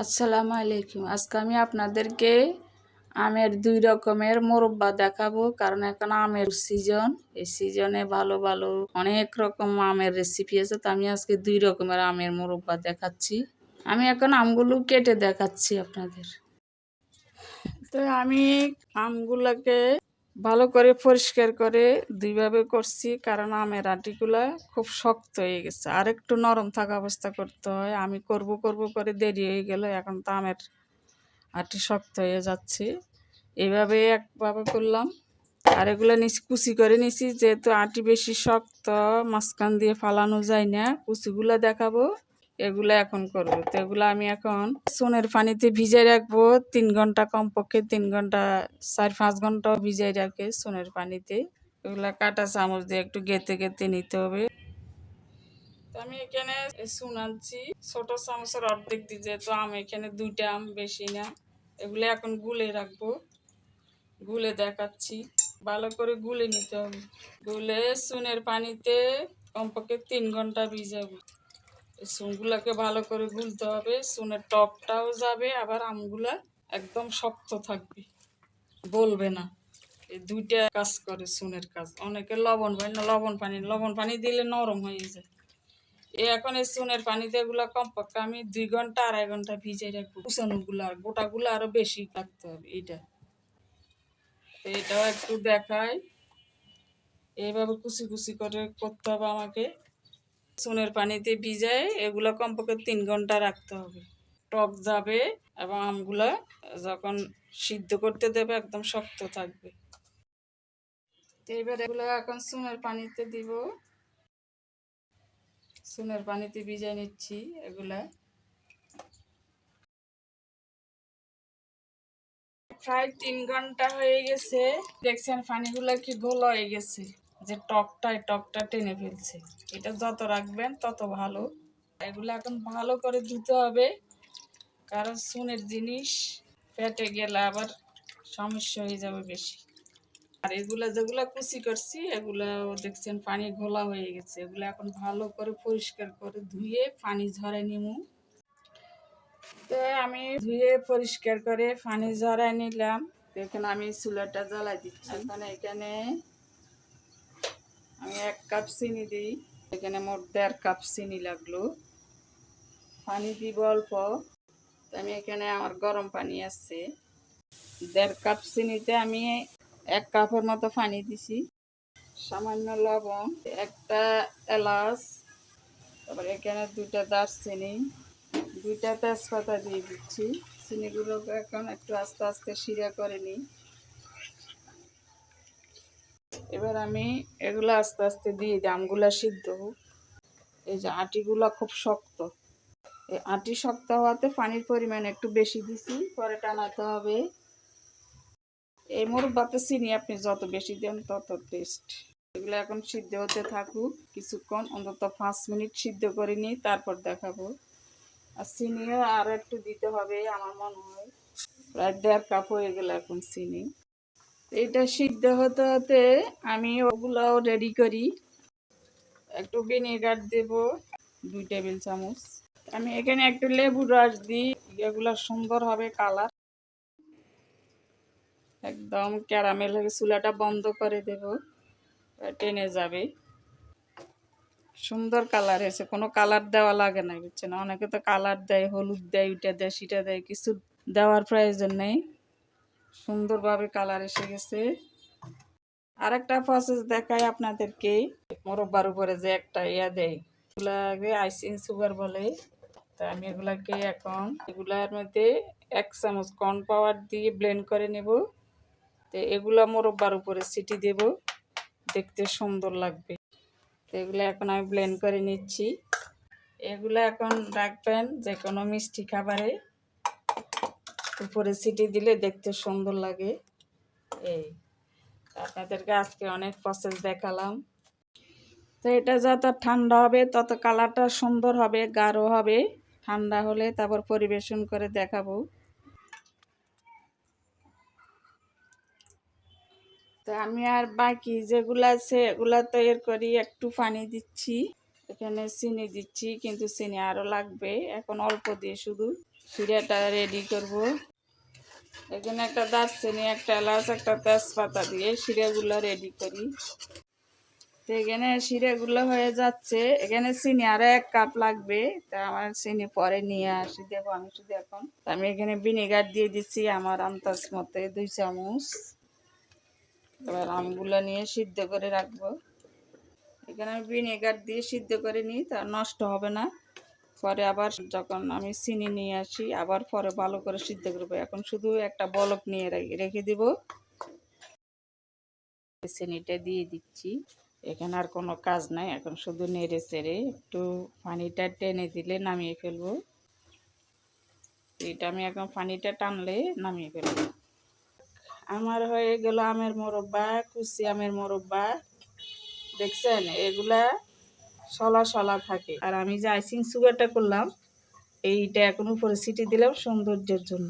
আসসালামু আলাইকুম। আজকে আমি আপনাদেরকে আমের ২ রকমের মোরব্বা দেখাবো, কারণ এখন আমের সিজন। এই সিজনে ভালো ভালো অনেক রকম আমের রেসিপি আছে, তো আমি আজকে ২ রকমের আমের মোরব্বা দেখাচ্ছি। আমি এখন আমগুলো কেটে দেখাচ্ছি আপনাদের। তো আমি আমগুলোকে ভালো করে পরিষ্কার করে দুইভাবে করছি, কারণ আমের আটিগুলা খুব শক্ত হয়ে গেছে, আর একটু নরম থাকা অবস্থা করতে হয়। আমি করব করে দেরি হয়ে গেল, এখন তো আমের আটি শক্ত হয়ে যাচ্ছে। এইভাবে একভাবে করলাম, আর এগুলো নিচে কুচি করে নিছি, যেহেতু আটি বেশি শক্ত মাঝখান দিয়ে ফালানো যায় না। কুচিগুলো দেখাবো, এগুলো এখন করবো। তো এগুলো আমি এখন চুনের পানিতে ভিজাই রাখবো 3 ঘন্টা, কমপক্ষে 3 ঘন্টা, 4-5 ঘন্টাও ভিজাই রাখে চুনের পানিতে। এগুলা কাঁটা চামচ দিয়ে একটু গেঁথে গেঁথে নিতে হবে। তো আমি এখানে চুন আনছি ছোট চামচের অর্ধেক দিয়ে, যেহেতু আম এখানে 2টা আম, বেশি না। এগুলো এখন গুলে রাখবো, গুলে দেখাচ্ছি। ভালো করে গুলে নিতে হবে, গুলে চুনের পানিতে কমপক্ষে 3 ঘন্টা ভিজাবো। এই চুনগুলাকে ভালো করে গুলতে হবে, চুনের টকটাও যাবে, আবার আমগুলা একদম শক্ত থাকবে, বলবে না। এই 2টা কাজ করে চুনের কাজ। অনেকে লবণ পায় না, লবণ পানি দিলে নরম হয়ে যায়। এখন এই চুনের পানিতে এগুলা কমপক্ষে আমি 2 ঘন্টা 2.5 ঘন্টা ভিজাই রাখবো। কুচানোগুলো আর গোটাগুলো আরো বেশি রাখতে হবে। এটাও একটু দেখাই, এইভাবে কুচি কুচি করে করতে হবে আমাকে। চুনের পানিতে ভিজায় এগুলো কমপক্ষে 3 ঘন্টা রাখতে হবে, টক যাবে এবং আমগুলা যখন সিদ্ধ করতে দেবে একদম শক্ত থাকবে। এইবার এগুলো এখন চুনের পানিতে দিব, চুনের পানিতে ভিজাই নিচ্ছি এগুলা। প্রায় 3 ঘন্টা হয়ে গেছে, দেখছেন পানিগুলা কি ঘোলা হয়ে গেছে, যে টকটা টেনে ফেলছে। এটা যত রাখবেন তত ভালো। এগুলো এখন ভালো করে ধুতে হবে, কারণ চুনের জিনিস পেটে গেলে আবার সমস্যা হয়ে যাবে বেশি। আর এগুলা যেগুলা কুচি করছি এগুলাও দেখছেন পানি ঘোলা হয়ে গেছে। এগুলো এখন ভালো করে পরিষ্কার করে ধুয়ে পানি ঝরাই নিমু। তো আমি ধুয়ে পরিষ্কার করে পানি ঝরাই নিলাম। এখানে আমি চুলাটা জ্বালাই দিচ্ছি। এখানে আমি 1 কাপ চিনি দিই। এখানে মোট 1.5 কাপ চিনি লাগলো। পানি দিব অল্প। আমি এখানে আমার গরম পানি আছে, 1.5 কাপ চিনিতে আমি 1 কাপের মতো পানি দিছি। সামান্য লবণ, একটা এলাচ, তারপরে এখানে 2টা দারচিনি, 2টা তেজপাতা দিয়ে দিচ্ছি। চিনিগুলোকে এখন একটু আস্তে আস্তে শিরা করে নিই। এবার আমি এগুলো আস্তে আস্তে দিয়ে দিই, আমগুলা সিদ্ধ হোক। এই যে আটিগুলো খুব শক্ত, এই আটি শক্ত হওয়াতে পানির পরিমাণ একটু বেশি দিছি, পরে টানাতে হবে। এই মোরব্বাতে চিনি আপনি যত বেশি দেন তত টেস্ট। এগুলো এখন সিদ্ধ হতে থাকুক কিছুক্ষণ, অন্তত 5 মিনিট সিদ্ধ করে নিই, তারপর দেখাবো। আর চিনিও আরও একটু দিতে হবে আমার মনে হয়। প্রায় 1.5 কাপ হয়ে গেল এখন চিনি। এটা সিদ্ধ হতে হতে আমি ওগুলাও রেডি করি। একটু ভিনেগার দেব 2 টেবিল চামচ। আমি এখানে একটু লেবুর রস দিই, এগুলো সুন্দর হবে কালার। একদম ক্যারামেল হয়ে চুলাটা বন্ধ করে দেব, টেনে যাবে। সুন্দর কালার এসে, কোনো কালার দেওয়া লাগে না, বুঝছেন। অনেকে তো কালার দেয়, হলুদ দেয়, ওইটা দেয় সেটা দেয়, কিছু দেওয়ার প্রয়োজন নেই। সুন্দরভাবে কালার এসে গেছে। আরেকটা প্রসেস দেখাই আপনাদেরকে। মোরব্বার উপরে যে একটা দেয়, এগুলাকে আইসিং সুগার বলে। তা আমি এগুলাকে এখন এগুলার মধ্যে 1 চামচ কর্নফ্লাওয়ার দিয়ে ব্লেন্ড করে নেব। তো এগুলা মোরব্বার উপরে ছিটি দেব, দেখতে সুন্দর লাগবে। তো এগুলো এখন আমি ব্লেন্ড করে নিচ্ছি। এগুলো এখন রাখবেন যে কোনো মিষ্টি খাবারে, উপরে ছিটি দিলে দেখতে সুন্দর লাগে। এই আপনাদেরকে আজকে অনেক প্রসেস দেখালাম। তো এটা যত ঠান্ডা হবে তত কালারটা সুন্দর হবে, গাঢ় হবে। ঠান্ডা হলে তারপর পরিবেশন করে দেখাবো। তো আমি আর বাকি যেগুলো আছে এগুলা তৈরি করি, একটু পানি দিচ্ছি, এখানে চিনি দিচ্ছি, কিন্তু চিনি আরও লাগবে, এখন অল্প দিয়ে শুধু শিরাটা রেডি করব। এখানে একটা দারচিনি, একটা এলাচ, একটা তেজপাতা দিয়ে শিরাগুলো রেডি করি। তো এখানে শিরাগুলো হয়ে যাচ্ছে। এখানে চিনি আরো 1 কাপ লাগবে, তা আমার চিনি পরে নিয়ে আসি, দেবো আমি শুধু এখন। আমি এখানে ভিনেগার দিয়ে দিচ্ছি আমার আন্দাজ মতে 2 চামচ। এবার আমগুলো নিয়ে সিদ্ধ করে রাখবো। এখানে আমি ভিনেগার দিয়ে সিদ্ধ করে নিই, তা নষ্ট হবে না। পরে আবার যখন আমি চিনি নিয়ে আসি আবার পরে ভালো করে সিদ্ধ করবো। এখন শুধু একটা বলক নিয়ে রেখে দিব। চিনিটা দিয়ে দিচ্ছি। এখানে আর কোনো কাজ নাই, এখন শুধু নেড়ে চেড়ে একটু পানিটা টেনে দিলে নামিয়ে ফেলবো। এটা আমি এখন পানিটা টানলে নামিয়ে ফেলবো। আমার হয়ে গেল আমের মোরব্বা, কুচি আমের মোরব্বা। দেখছেন এগুলা সলা সলা থাকে। আর আমি যে আইসিং সুগারটা করলাম, এইটা এখন উপরে ছিটিয়ে দিলাম সৌন্দর্যের জন্য।